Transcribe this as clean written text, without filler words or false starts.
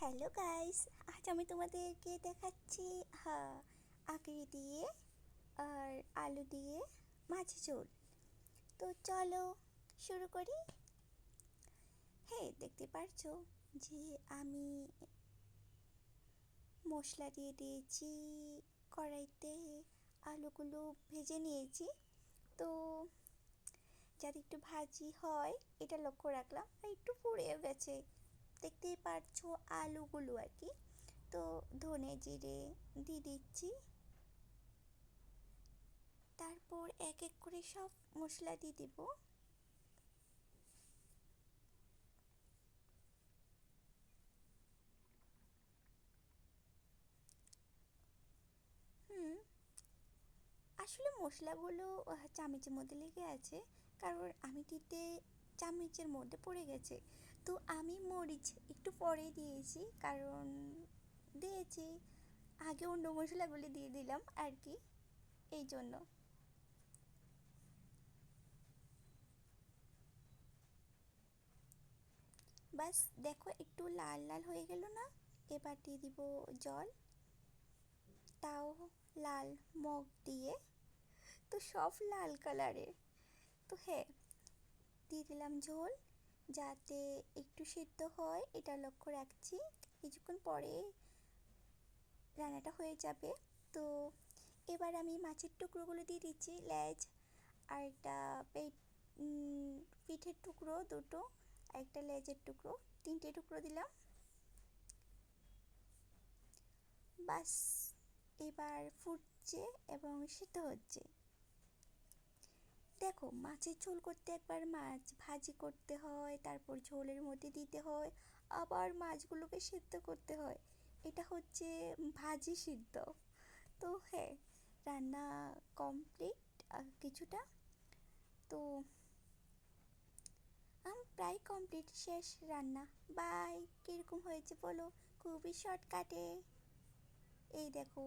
Hello guys, আজ আমি তোমাদেরকে দেখাচ্ছি আখের দিয়ে আর আলু দিয়ে মাছের ঝোল। তো চলো শুরু করি। হ্যাঁ, দেখতে পারছো যে আমি মশলা দিয়ে দিয়েছি কড়াইতে, আলুগুলো ভেজে নিয়েছি। তো যাতে একটু ভাজি হয় এটা লক্ষ্য রাখলাম, আর একটু পুড়েও গেছে, দেখতেই পারছো আলুগুলো আর কি। তো ধনে জিরে দিয়ে দিচ্ছি, তারপর এক এক করে সব মশলা দিয়ে দেব। হুম, আসলে মশলাগুলো চামচের মধ্যে লেগে আছে, কারণ আমি দিতে চামচের মধ্যে পড়ে গেছে। তো আমি মরিচ একটু পরে দিয়েছি, কারণ দিয়েছি আগে অন্য মশলাগুলি দিয়ে দিলাম আর কি, এই জন্য। বাস দেখো একটু লাল লাল হয়ে গেল না, এবার দিয়ে দিব জল, তাও লাল মগ দিয়ে। তো সব লাল কালারের। তো হ্যাঁ, দিয়ে দিলাম ঝোল, যাতে একটু সিদ্ধ হয় এটা লক্ষ্য রাখছি। কিছুক্ষণ পরে রান্নাটা হয়ে যাবে। তো এবার আমি মাছের টুকরোগুলো দিয়ে দিচ্ছি, লেজ আর একটা পিঠের টুকরো দুটো, আর একটা লেজের টুকরো, তিনটে টুকরো দিলাম। বাস, এবার ফুটছে এবং সিদ্ধ হচ্ছে। দেখো, মাছের ঝোল করতে একবার মাছ ভাজি করতে হয়, তারপর ঝোলের মধ্যে দিতে হয়, আবার মাছগুলোকে সিদ্ধ করতে হয়। এটা হচ্ছে ভাজি সিদ্ধ। তো হ্যাঁ, রান্না কমপ্লিট কিছুটা। তো প্রায় কমপ্লিট, শেষ রান্না। বাই, কীরকম হয়েছে বলো? খুবই শর্টকাটে। এই দেখো।